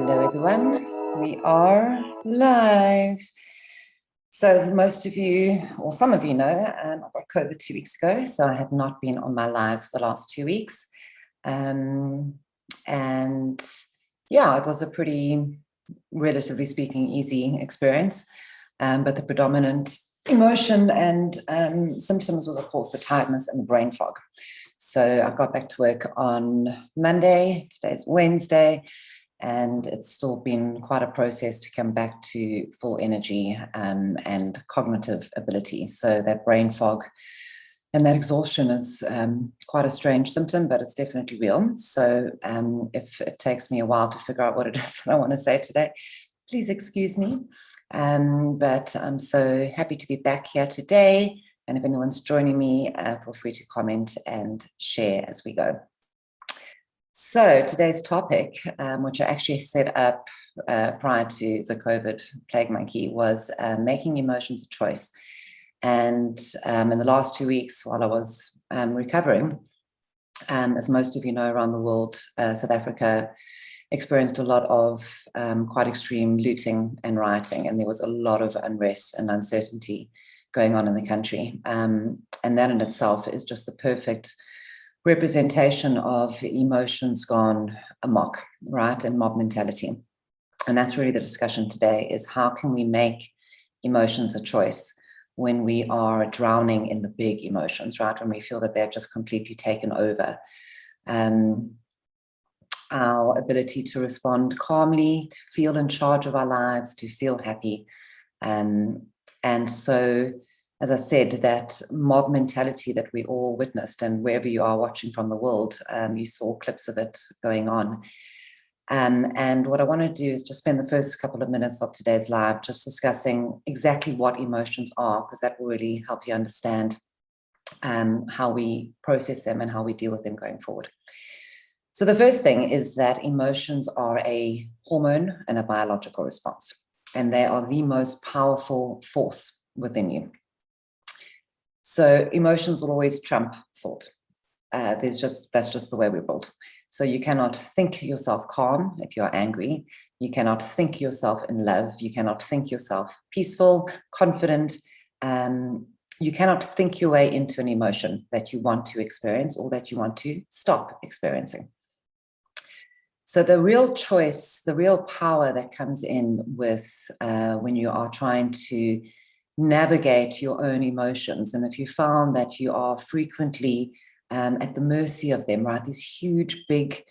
Hello, everyone. We are live. So as most of you, or some of you know, I got COVID 2 weeks ago, so I have not been on my lives for the last 2 weeks. And yeah, it was a pretty, relatively speaking, easy experience. But the predominant emotion and symptoms was, of course, the tiredness and the brain fog. So I got back to work on Monday. Today's Wednesday. And it's still been quite a process to come back to full energy and cognitive ability. So that brain fog and that exhaustion is quite a strange symptom, but it's definitely real. So if it takes me a while to figure out what it is that I want to say today, please excuse me. But I'm so happy to be back here today. And if anyone's joining me, feel free to comment and share as we go. So today's topic, which I actually set up prior to the COVID plague monkey, was making emotions a choice. And in the last 2 weeks, while I was recovering, as most of you know, around the world, South Africa experienced a lot of quite extreme looting and rioting, and there was a lot of unrest and uncertainty going on in the country. And that in itself is just the perfect representation of emotions gone amok, right, and mob mentality. And that's really the discussion today, is how can we make emotions a choice when we are drowning in the big emotions, right, when we feel that they've just completely taken over our ability to respond calmly, to feel in charge of our lives, to feel happy. And so, as I said, that mob mentality that we all witnessed, and wherever you are watching from the world, you saw clips of it going on. And what I want to do is just spend the first couple of minutes of today's live just discussing exactly what emotions are, because that will really help you understand how we process them and how we deal with them going forward. So the first thing is that emotions are a hormone and a biological response, and they are the most powerful force within you. So emotions will always trump thought. That's just the way we're built. So you cannot think yourself calm if you're angry. You cannot think yourself in love. You cannot think yourself peaceful, confident. You cannot think your way into an emotion that you want to experience or that you want to stop experiencing. So the real choice, the real power that comes in with when you are trying to navigate your own emotions, and if you found that you are frequently at the mercy of them, right, these huge, big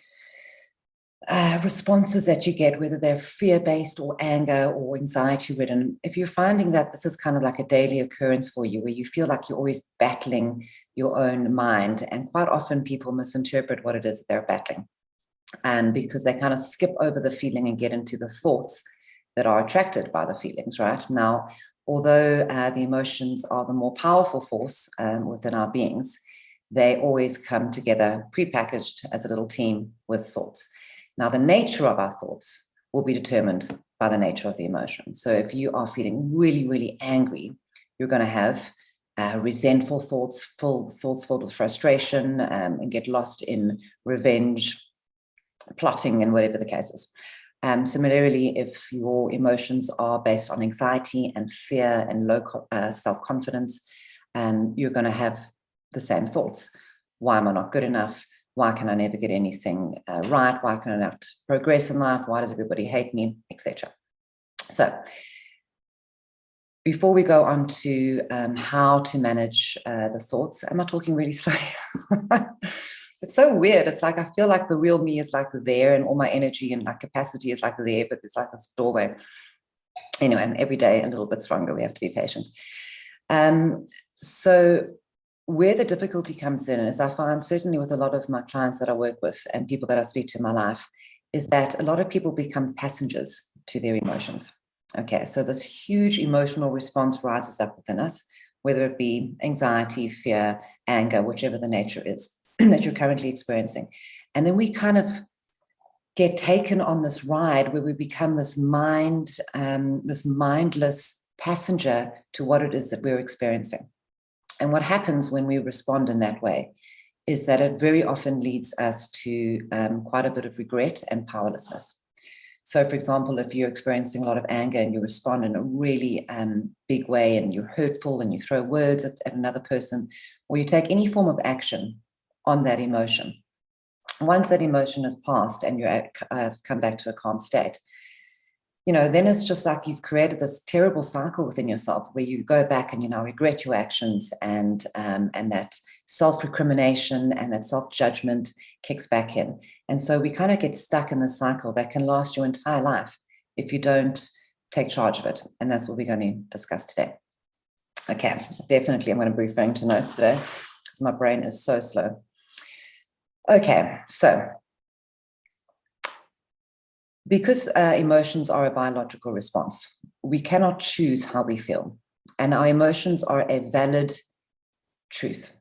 responses that you get, whether they're fear-based or anger or anxiety-ridden, if you're finding that this is kind of like a daily occurrence for you, where you feel like you're always battling your own mind, and quite often people misinterpret what it is that they're battling, because they kind of skip over the feeling and get into the thoughts that are attracted by the feelings, right? Now, although the emotions are the more powerful force within our beings, they always come together prepackaged as a little team with thoughts. Now, the nature of our thoughts will be determined by the nature of the emotion. So if you are feeling really, really angry, you're going to have resentful thoughts filled with frustration, and get lost in revenge, plotting, and whatever the case is. Similarly, if your emotions are based on anxiety and fear and low self-confidence, you're going to have the same thoughts. Why am I not good enough? Why can I never get anything right? Why can I not progress in life? Why does everybody hate me, etc.? So before we go on to how to manage the thoughts, am I talking really slowly? It's so weird. It's like I feel like the real me is like there, and all my energy and like capacity is like there, but it's like this doorway. Anyway, every day a little bit stronger. We have to be patient. So where the difficulty comes in is, I find certainly with a lot of my clients that I work with and people that I speak to in my life, is that a lot of people become passengers to their emotions. Okay, so this huge emotional response rises up within us, whether it be anxiety, fear, anger, whichever the nature is that you're currently experiencing. And then we kind of get taken on this ride where we become this mindless passenger to what it is that we're experiencing. And what happens when we respond in that way is that it very often leads us to quite a bit of regret and powerlessness. So, for example, if you're experiencing a lot of anger and you respond in a really big way and you're hurtful and you throw words at another person, or you take any form of action on that emotion, once that emotion has passed and you're come back to a calm state, then it's just like you've created this terrible cycle within yourself where you go back and you now regret your actions, and that self-recrimination and that self-judgment kicks back in. And so we kind of get stuck in this cycle that can last your entire life if you don't take charge of it. And that's what we're going to discuss today. Okay, definitely I'm going to be referring to notes today because my brain is so slow. Okay, so because emotions are a biological response, we cannot choose how we feel. And our emotions are a valid truth.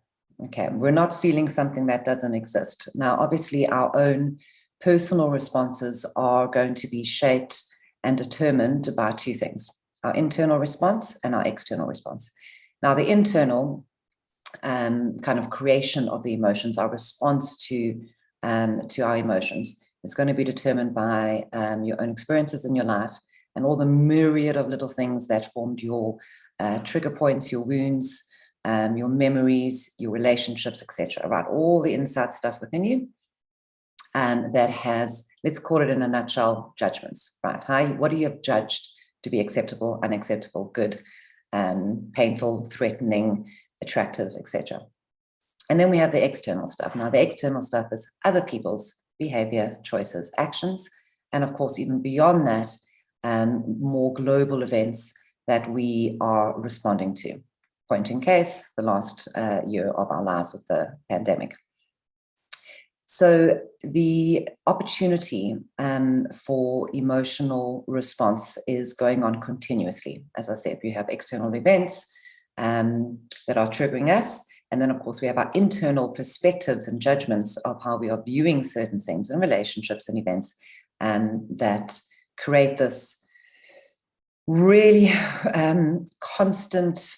Okay, we're not feeling something that doesn't exist. Now, obviously, our own personal responses are going to be shaped and determined by two things: our internal response and our external response. Now, the internal kind of creation of the emotions, our response to our emotions, is going to be determined by your own experiences in your life and all the myriad of little things that formed your trigger points, your wounds, your memories, your relationships, etc. Right? All the inside stuff within you that has, let's call it in a nutshell, judgments. Right? What do you have judged to be acceptable, unacceptable, good, painful, threatening, attractive, etc. And then we have the external stuff. Now, the external stuff is other people's behavior, choices, actions, and of course, even beyond that, more global events that we are responding to. Point in case, the last year of our lives with the pandemic. So the opportunity for emotional response is going on continuously. As I said, we have external events that are triggering us. And then, of course, we have our internal perspectives and judgments of how we are viewing certain things in relationships and events that create this really constant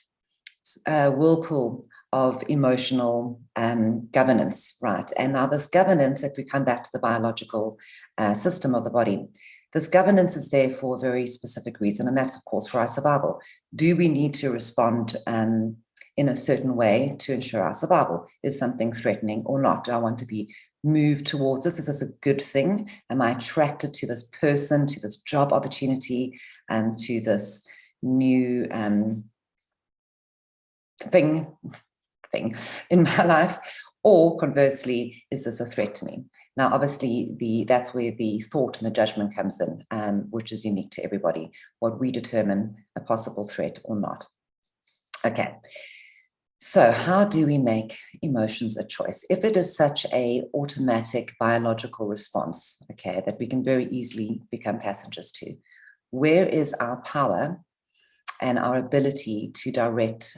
whirlpool of emotional governance, right? And now this governance, if we come back to the biological system of the body, this governance is there for a very specific reason, and that's, of course, for our survival. Do we need to respond in a certain way to ensure our survival? Is something threatening or not? Do I want to be moved towards this? Is this a good thing? Am I attracted to this person, to this job opportunity, and to this new thing in my life? Or conversely, is this a threat to me? Now, obviously, that's where the thought and the judgment comes in, which is unique to everybody, what we determine a possible threat or not. Okay, so how do we make emotions a choice? If it is such a automatic biological response, okay, that we can very easily become passengers to, where is our power and our ability to direct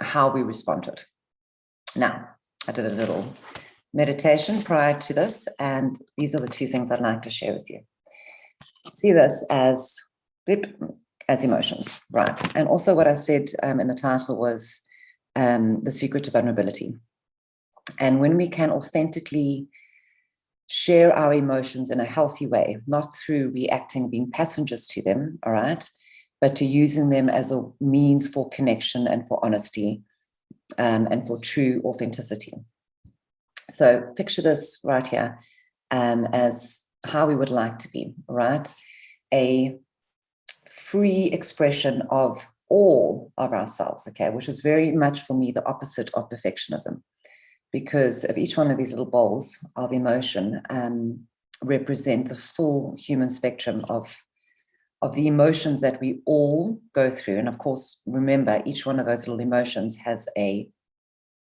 how we respond to it? Now, I did a little meditation prior to this, and these are the two things I'd like to share with you. See this as emotions, right? And also what I said in the title was the secret to vulnerability. And when we can authentically share our emotions in a healthy way, not through reacting, being passengers to them, all right, but to using them as a means for connection and for honesty and for true authenticity. So picture this right here as how we would like to be, right? A free expression of all of ourselves, okay, which is very much for me the opposite of perfectionism, because if each one of these little bowls of emotion represent the full human spectrum of the emotions that we all go through. And of course, remember, each one of those little emotions has a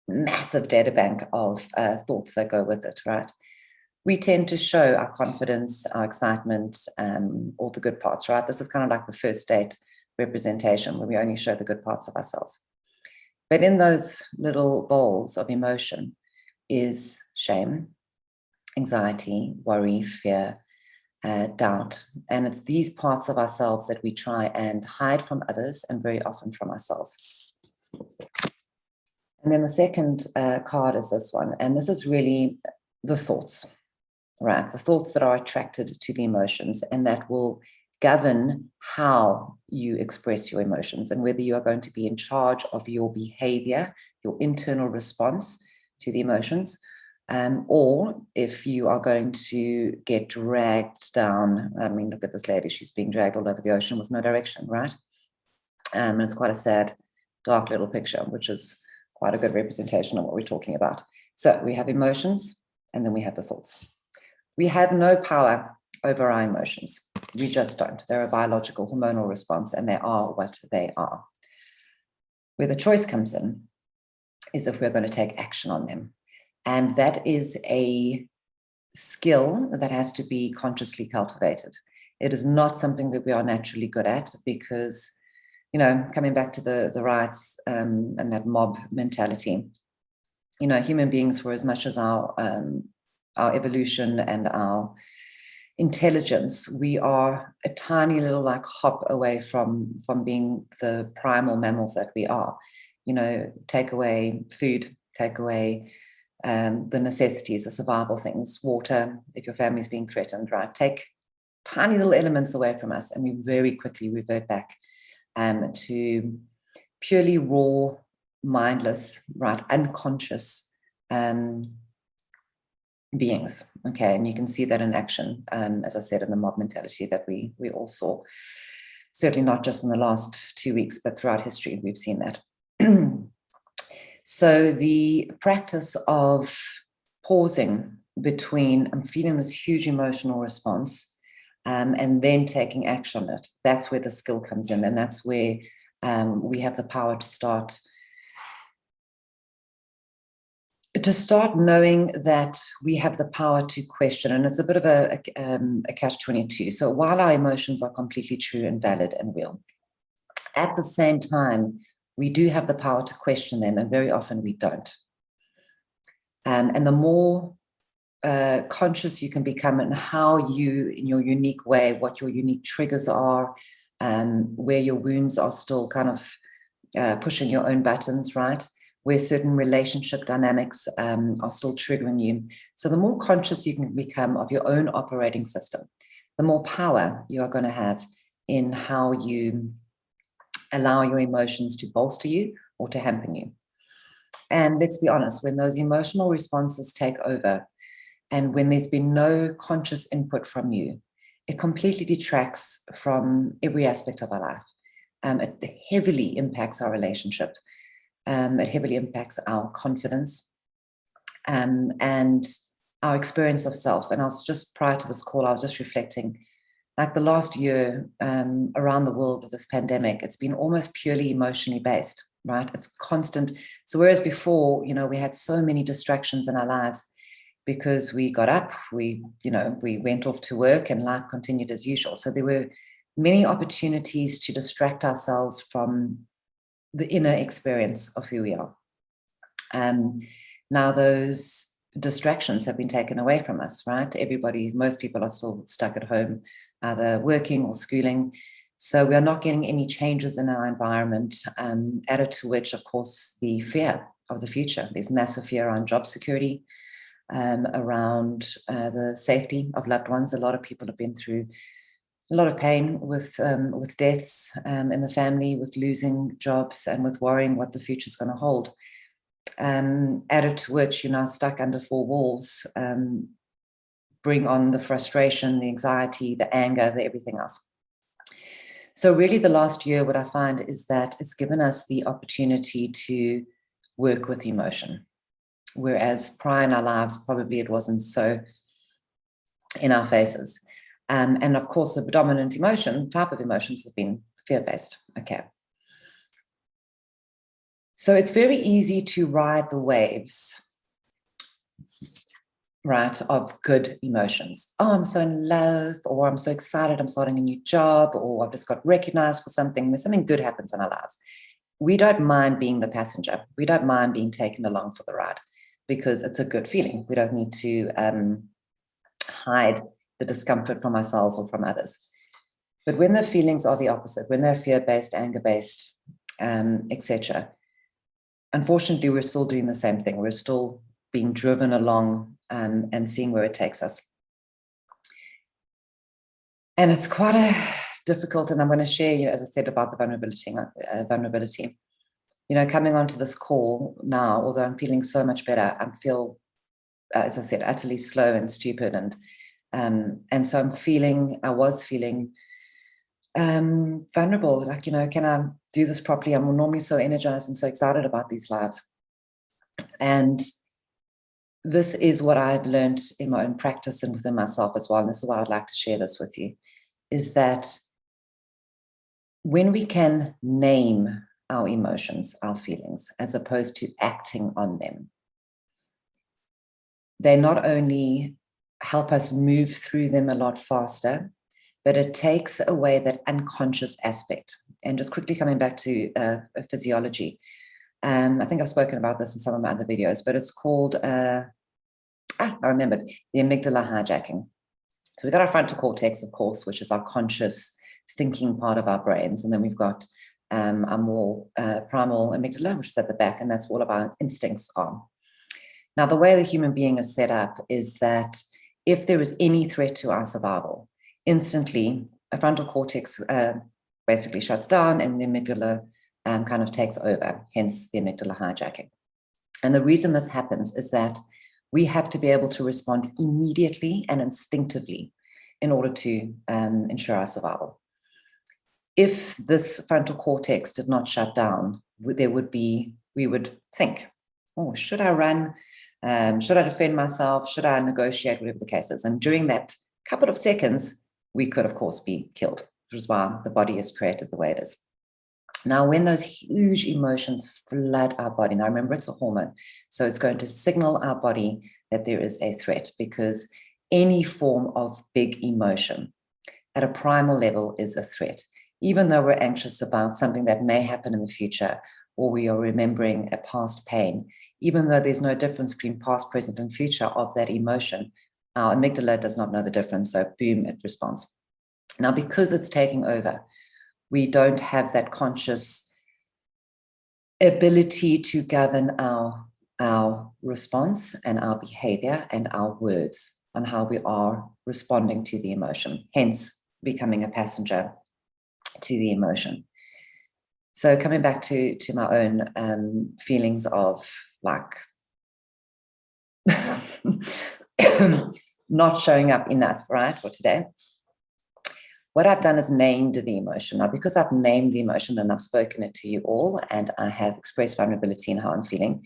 massive data bank of thoughts that go with it, right? We tend to show our confidence, our excitement, all the good parts, right? This is kind of like the first date representation where we only show the good parts of ourselves. But in those little bowls of emotion is shame, anxiety, worry, fear, doubt. And it's these parts of ourselves that we try and hide from others and very often from ourselves. And then the second card is this one. And this is really the thoughts. right? The thoughts that are attracted to the emotions, and that will govern how you express your emotions and whether you are going to be in charge of your behavior, your internal response to the emotions, or if you are going to get dragged down. I mean, look at this lady, she's being dragged all over the ocean with no direction, right? And it's quite a sad, dark little picture, which is quite a good representation of what we're talking about. So we have emotions, and then we have the thoughts. We have no power over our emotions. We just don't. They're a biological hormonal response, and they are what they are. Where the choice comes in is if we're going to take action on them. And that is a skill that has to be consciously cultivated. It is not something that we are naturally good at because, you know, coming back to the riots and that mob mentality, you know, human beings, for as much as our evolution and our intelligence, we are a tiny little like hop away from being the primal mammals that we are. You know, take away food, take away the necessities, the survival things, water, if your family's being threatened, right? Take tiny little elements away from us, and we very quickly revert back to purely raw, mindless, right, unconscious beings. Okay, and you can see that in action, as I said, in the mob mentality that we all saw. Certainly not just in the last 2 weeks, but throughout history, we've seen that. So the practice of pausing between I'm feeling this huge emotional response and then taking action on it, that's where the skill comes in, and that's where we have the power to start knowing that we have the power to question. And it's a bit of a catch-22. So while our emotions are completely true and valid and real, at the same time, we do have the power to question them, and very often we don't. And the more conscious you can become in how you, in your unique way, what your unique triggers are, where your wounds are still kind of pushing your own buttons, right? Where certain relationship dynamics are still triggering you. So the more conscious you can become of your own operating system, the more power you are going to have in how you allow your emotions to bolster you or to hamper you. And let's be honest, when those emotional responses take over and when there's been no conscious input from you, it completely detracts from every aspect of our life. It heavily impacts our relationship. It heavily impacts our confidence and our experience of self. And I was just, prior to this call, I was just reflecting, like the last year around the world with this pandemic, it's been almost purely emotionally based, right? It's constant. So whereas before, you know, we had so many distractions in our lives because we got up, we went off to work and life continued as usual. So there were many opportunities to distract ourselves from the inner experience of who we are. Now those distractions have been taken away from us, right? Most people are still stuck at home, either working or schooling. So we are not getting any changes in our environment, added to which, of course, the fear of the future. There's massive fear around job security, around the safety of loved ones. A lot of people have been through a lot of pain with deaths in the family, with losing jobs, and with worrying what the future is going to hold. Added to which, you're now stuck under four walls, bring on the frustration, the anxiety, the anger, the everything else. So really the last year, what I find is that it's given us the opportunity to work with emotion, whereas prior in our lives, probably it wasn't so in our faces. And of course, the predominant type of emotions have been fear-based. Okay. So it's very easy to ride the waves, right, of good emotions. Oh, I'm so in love, or I'm so excited, I'm starting a new job, or I've just got recognized for something, when something good happens in our lives. We don't mind being the passenger. We don't mind being taken along for the ride because it's a good feeling. We don't need to hide the discomfort from ourselves or from others. But when the feelings are the opposite, when they're fear-based, anger-based, etc., unfortunately, we're still doing the same thing. We're still being driven along and seeing where it takes us. And it's quite a difficult, and I'm going to share, as I said, about the vulnerability. Coming onto this call now, although I'm feeling so much better, I feel, as I said, utterly slow and stupid, and so I was feeling vulnerable. Like, can I do this properly? I'm normally so energized and so excited about these lives, and this is what I've learned in my own practice and within myself as well. And this is why I'd like to share this with you, is that when we can name our emotions, our feelings, as opposed to acting on them, they not only help us move through them a lot faster, but it takes away that unconscious aspect. And just quickly coming back to physiology, I think I've spoken about this in some of my other videos, but it's called, I remembered, the amygdala hijacking. So we've got our frontal cortex, of course, which is our conscious thinking part of our brains. And then we've got our more primal amygdala, which is at the back, and that's all of our instincts are. Now, the way the human being is set up is that if there is any threat to our survival, instantly a frontal cortex basically shuts down and the amygdala kind of takes over, hence the amygdala hijacking. And the reason this happens is that we have to be able to respond immediately and instinctively in order to ensure our survival. If this frontal cortex did not shut down, we would think, oh, should I run? Should I defend myself? Should I negotiate? Whatever the case is. And during that couple of seconds, we could, of course, be killed, which is why the body is created the way it is. Now, when those huge emotions flood our body, now remember, it's a hormone, so it's going to signal our body that there is a threat, because any form of big emotion at a primal level is a threat. Even though we're anxious about something that may happen in the future, or we are remembering a past pain, even though there's no difference between past, present, and future of that emotion, our amygdala does not know the difference, so boom, it responds. Now, because it's taking over, we don't have that conscious ability to govern our response and our behavior and our words on how we are responding to the emotion, hence becoming a passenger to the emotion. So coming back to my own feelings of like not showing up enough, right, for today. What I've done is named the emotion. Now, because I've named the emotion and I've spoken it to you all, and I have expressed vulnerability in how I'm feeling,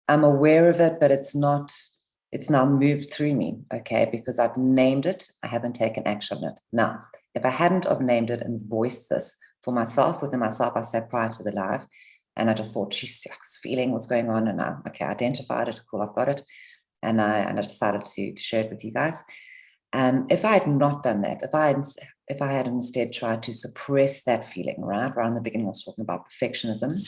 I'm aware of it, but it's now moved through me, okay? Because I've named it, I haven't taken action on it. Now, if I hadn't have named it and voiced this for myself, within myself, I said prior to the live, and I just thought, geez, I was feeling what's going on, and I identified it, cool, I've got it, and I decided to share it with you guys. If I had not done that, if I had instead tried to suppress that feeling, right? Around the beginning, I was talking about perfectionism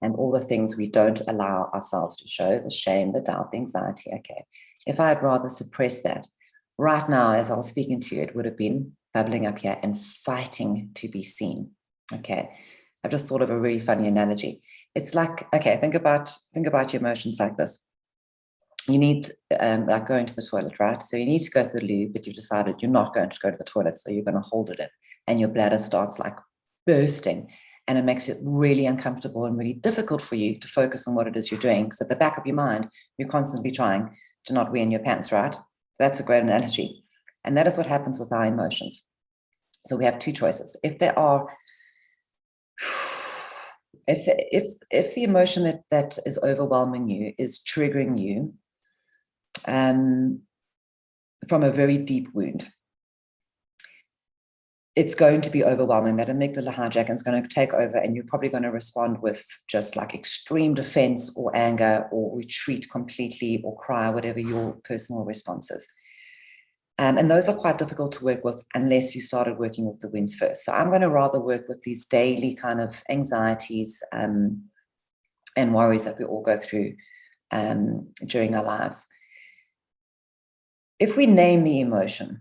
and all the things we don't allow ourselves to show, the shame, the doubt, the anxiety. Okay, if I had rather suppressed that, right now, as I was speaking to you, it would have been bubbling up here and fighting to be seen. Okay, I've just thought of a really funny analogy. It's like, okay, think about your emotions like this. You need, like going to the toilet, right? So you need to go to the loo, but you've decided you're not going to go to the toilet, so you're going to hold it in, and your bladder starts like bursting, and it makes it really uncomfortable and really difficult for you to focus on what it is you're doing, because at the back of your mind, you're constantly trying to not wee in your pants, right? So that's a great analogy. And that is what happens with our emotions. So we have two choices. If there are, if the emotion that is overwhelming you is triggering you from a very deep wound, it's going to be overwhelming. That amygdala hijack is going to take over, and you're probably going to respond with just like extreme defense or anger or retreat completely or cry, whatever your personal response is. And those are quite difficult to work with unless you started working with the wounds first. So I'm going to rather work with these daily kind of anxieties and worries that we all go through during our lives. If we name the emotion,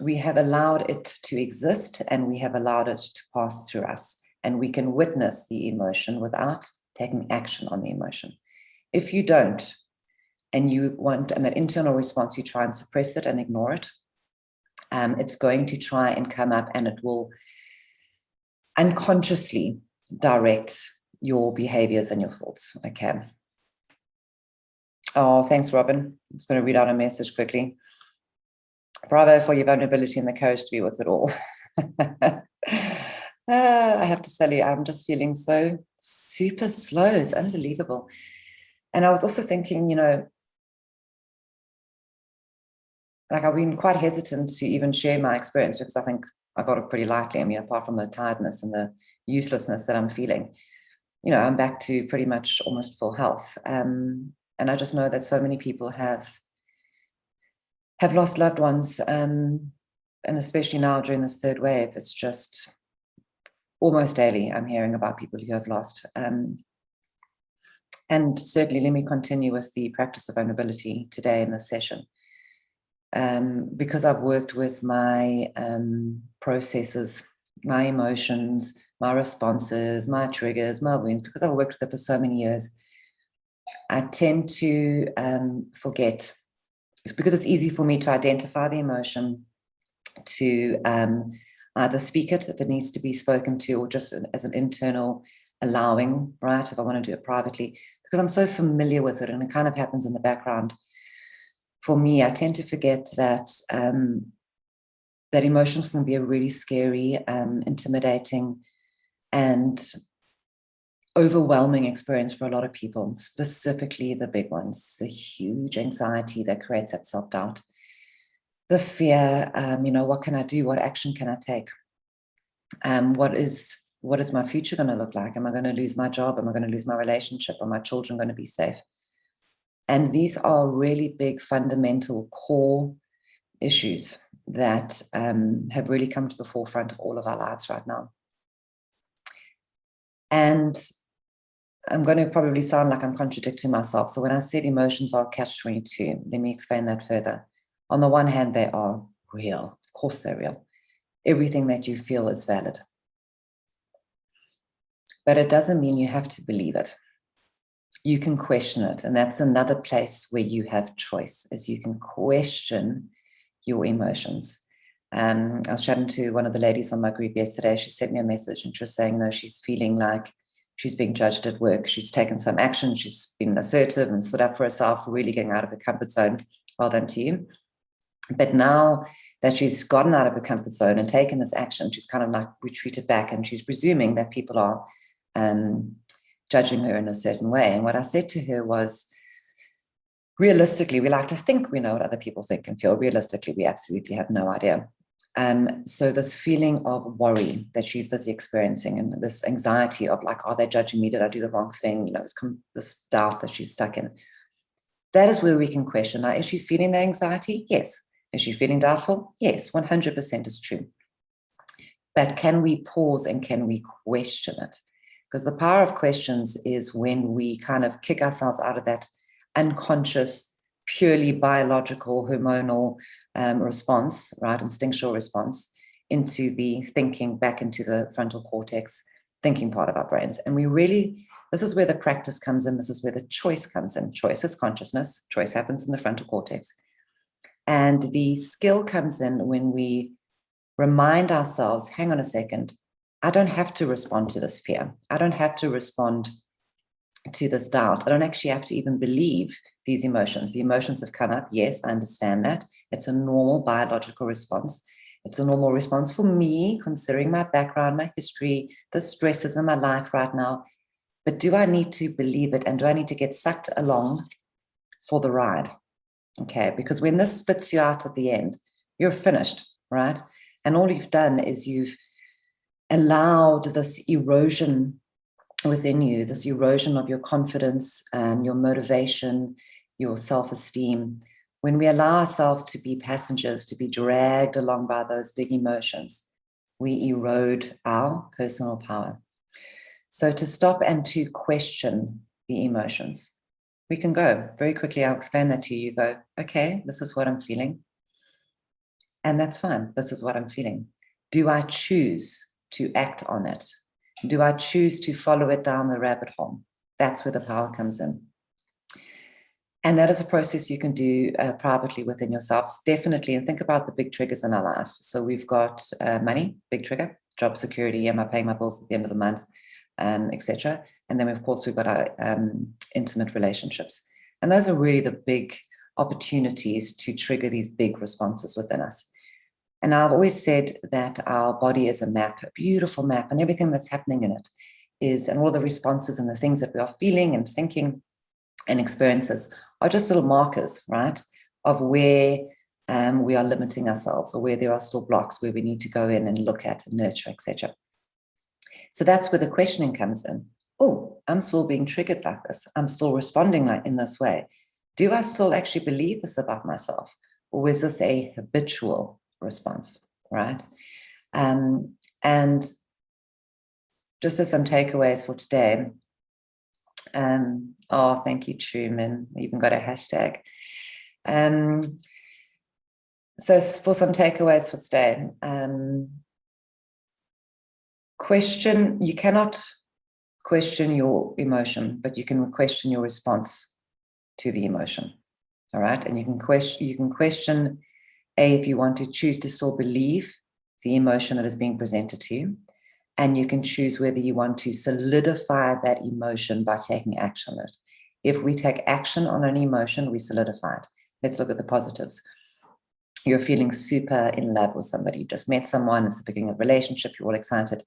we have allowed it to exist, and we have allowed it to pass through us, and we can witness the emotion without taking action on the emotion. If you don't, and that internal response, you try and suppress it and ignore it, it's going to try and come up, and it will unconsciously direct your behaviors and your thoughts. Okay. Oh, thanks, Robin. I'm just going to read out a message quickly. Bravo for your vulnerability and the courage to be with it all. I have to tell you, I'm just feeling so super slow. It's unbelievable. And I was also thinking, like I've been quite hesitant to even share my experience because I think I got it pretty lightly. I mean, apart from the tiredness and the uselessness that I'm feeling, I'm back to pretty much almost full health. And I just know that so many people have lost loved ones. And especially now during this third wave, it's just almost daily I'm hearing about people who have lost. And certainly let me continue with the practice of vulnerability today in this session. Because I've worked with my processes, my emotions, my responses, my triggers, my wounds, because I've worked with it for so many years, I tend to forget. It's because it's easy for me to identify the emotion, to either speak it if it needs to be spoken to, or just as an internal allowing, right, if I want to do it privately, because I'm so familiar with it and it kind of happens in the background. For me, I tend to forget that that emotions can be a really scary, intimidating, and overwhelming experience for a lot of people, specifically the big ones, the huge anxiety that creates that self-doubt, the fear, what can I do? What action can I take? What is my future going to look like? Am I going to lose my job? Am I going to lose my relationship? Are my children going to be safe? And these are really big, fundamental, core issues that have really come to the forefront of all of our lives right now. And I'm going to probably sound like I'm contradicting myself. So when I said emotions are catch-22, let me explain that further. On the one hand, they are real. Of course they're real. Everything that you feel is valid. But it doesn't mean you have to believe it. You can question it. And that's another place where you have choice, is you can question your emotions. I was chatting to one of the ladies on my group yesterday. She sent me a message and she was saying, she's feeling like she's being judged at work. She's taken some action. She's been assertive and stood up for herself, really getting out of her comfort zone. Well done to you. But now that she's gotten out of her comfort zone and taken this action, she's kind of like retreated back, and she's presuming that people are judging her in a certain way. And what I said to her was, realistically, we like to think we know what other people think and feel. Realistically, we absolutely have no idea. So this feeling of worry that she's busy experiencing, and this anxiety of like, are they judging me? Did I do the wrong thing? This doubt that she's stuck in. That is where we can question. Now, is she feeling that anxiety? Yes. Is she feeling doubtful? Yes, 100% is true. But can we pause and can we question it? Because the power of questions is when we kind of kick ourselves out of that unconscious, purely biological, hormonal response, right, instinctual response, into the thinking, back into the frontal cortex, thinking part of our brains. And this is where the practice comes in. This is where the choice comes in. Choice is consciousness. Choice happens in the frontal cortex. And the skill comes in when we remind ourselves, hang on a second, I don't have to respond to this fear. I don't have to respond to this doubt. I don't actually have to even believe these emotions. The emotions have come up. Yes, I understand that. It's a normal biological response. It's a normal response for me, considering my background, my history, the stresses in my life right now. But do I need to believe it? And do I need to get sucked along for the ride? Okay, because when this spits you out at the end, you're finished, right? And all you've done is you've allowed this erosion within you, this erosion of your confidence, your motivation, your self-esteem. When we allow ourselves to be passengers, to be dragged along by those big emotions, we erode our personal power. So to stop and to question the emotions, we can go very quickly. I'll explain that to you. You go, okay, this is what I'm feeling. And that's fine. This is what I'm feeling. Do I choose to act on it? Do I choose to follow it down the rabbit hole? That's where the power comes in. And that is a process you can do privately within yourselves, definitely. And think about the big triggers in our life. So we've got money, big trigger, job security, am I paying my bills at the end of the month, etc. And then, of course, we've got our intimate relationships. And those are really the big opportunities to trigger these big responses within us. And I've always said that our body is a map, a beautiful map, and everything that's happening in it is, and all the responses and the things that we are feeling and thinking and experiences are just little markers, right, of where we are limiting ourselves, or where there are still blocks where we need to go in and look at and nurture, etc. So that's where the questioning comes in. Oh, I'm still being triggered like this. I'm still responding like in this way. Do I still actually believe this about myself? Or is this a habitual response, right? And just as some takeaways for today. Oh, thank you, Truman. We even got a hashtag. So for some takeaways for today, you cannot question your emotion, but you can question your response to the emotion. All right. And you can question if you want to choose to still believe the emotion that is being presented to you. And you can choose whether you want to solidify that emotion by taking action on it. If we take action on an emotion, we solidify it. Let's look at the positives. You're feeling super in love with somebody. You just met someone. It's the beginning of a relationship. You're all excited.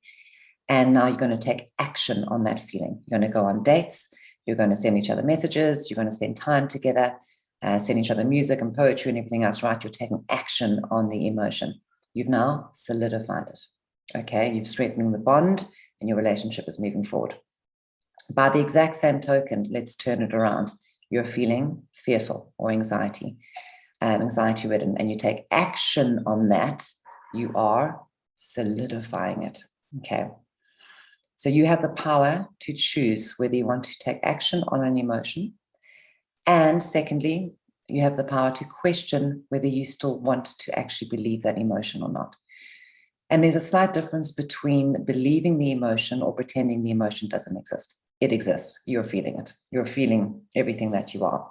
And now you're going to take action on that feeling. You're going to go on dates. You're going to send each other messages. You're going to spend time together, send each other music and poetry and everything else, right? You're taking action on the emotion. You've now solidified it. Okay, you've strengthened the bond and your relationship is moving forward. By the exact same token, let's turn it around. You're feeling fearful or anxiety ridden, and you take action on that, you are solidifying it. Okay. So you have the power to choose whether you want to take action on an emotion. And secondly, you have the power to question whether you still want to actually believe that emotion or not. And there's a slight difference between believing the emotion or pretending the emotion doesn't exist. It exists. You're feeling it. You're feeling everything that you are.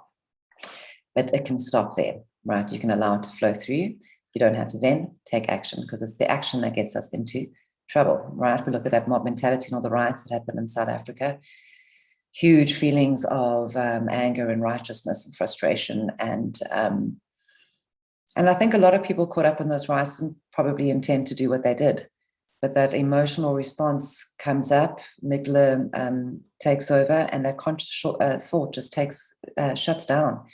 But it can stop there, right? You can allow it to flow through you. You don't have to then take action, because it's the action that gets us into trouble, right? We look at that mob mentality and all the riots that happened in South Africa. Huge feelings of anger and righteousness and frustration. And I think a lot of people caught up in those riots didn't probably intend to do what they did. But that emotional response comes up, amygdala takes over, and that conscious thought just shuts down.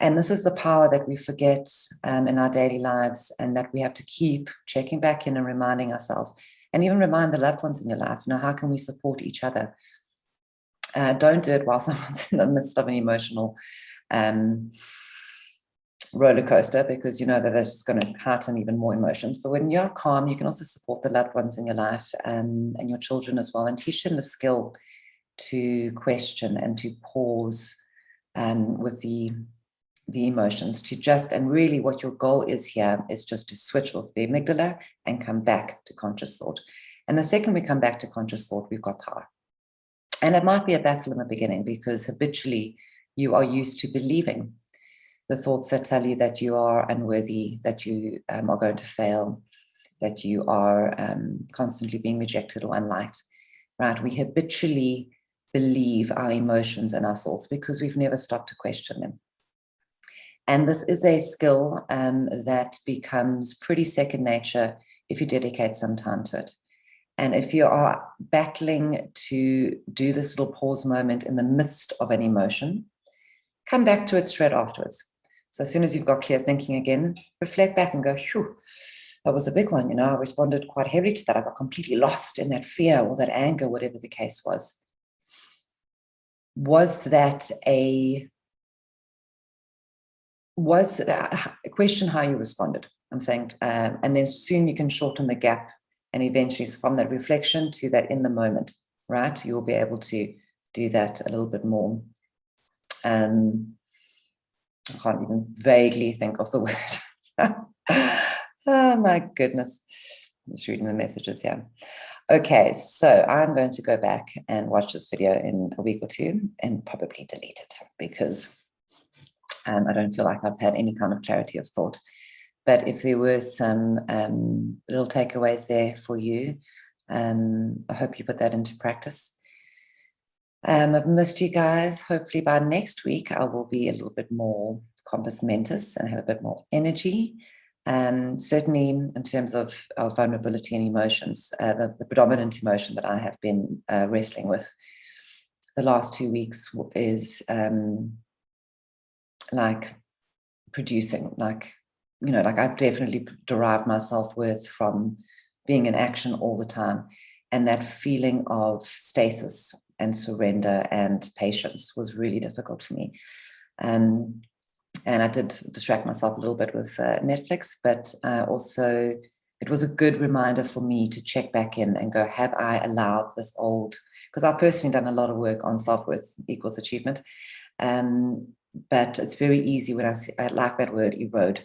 And this is the power that we forget in our daily lives, and that we have to keep checking back in and reminding ourselves, and even remind the loved ones in your life, how can we support each other? Don't do it while someone's in the midst of an emotional roller coaster, because you know that that's just going to heighten even more emotions. But when you're calm, you can also support the loved ones in your life and your children as well, and teach them the skill to question and to pause with the emotions, to just, and really what your goal is here is just to switch off the amygdala and come back to conscious thought. And the second we come back to conscious thought, we've got power. And it might be a battle in the beginning, because habitually you are used to believing the thoughts that tell you that you are unworthy, that you are going to fail, that you are constantly being rejected or unliked, right? We habitually believe our emotions and our thoughts because we've never stopped to question them. And this is a skill that becomes pretty second nature if you dedicate some time to it. And if you are battling to do this little pause moment in the midst of an emotion, come back to it straight afterwards. So as soon as you've got clear thinking again, reflect back and go, phew, that was a big one. I responded quite heavily to that. I got completely lost in that fear or that anger, whatever the case was. Question how you responded, I'm saying, and then soon you can shorten the gap, and eventually from that reflection to that in the moment, right? You'll be able to do that a little bit more. I can't even vaguely think of the word. Oh my goodness. I'm just reading the messages here. Okay, so I'm going to go back and watch this video in a week or two and probably delete it, because I don't feel like I've had any kind of clarity of thought. But if there were some little takeaways there for you, I hope you put that into practice. I've missed you guys. Hopefully by next week, I will be a little bit more compos mentis and have a bit more energy. Certainly in terms of vulnerability and emotions, the predominant emotion that I have been wrestling with the last 2 weeks is like producing, like I've definitely derived my self-worth from being in action all the time. And that feeling of stasis and surrender and patience was really difficult for me. And I did distract myself a little bit with Netflix, but also it was a good reminder for me to check back in and go, have I allowed this old, because I've personally done a lot of work on self-worth equals achievement. But it's very easy when I like that word, erode.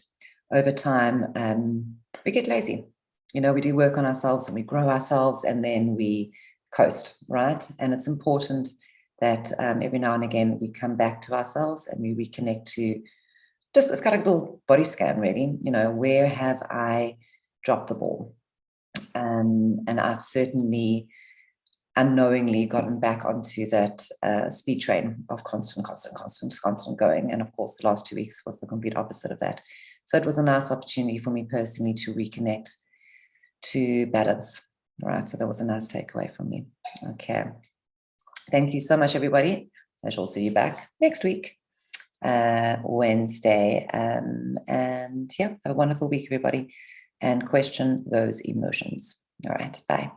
Over time, we get lazy. We do work on ourselves and we grow ourselves and then we coast, right? And it's important that every now and again we come back to ourselves and we reconnect to just, it's got a little body scan really, where have I dropped the ball? And I've certainly unknowingly gotten back onto that speed train of constant going. And of course, the last 2 weeks was the complete opposite of that. So it was a nice opportunity for me personally to reconnect to balance. All right, so that was a nice takeaway from me. Okay. Thank you so much, everybody. I shall see you back next week, Wednesday. And yeah, have a wonderful week, everybody. And question those emotions. All right, bye.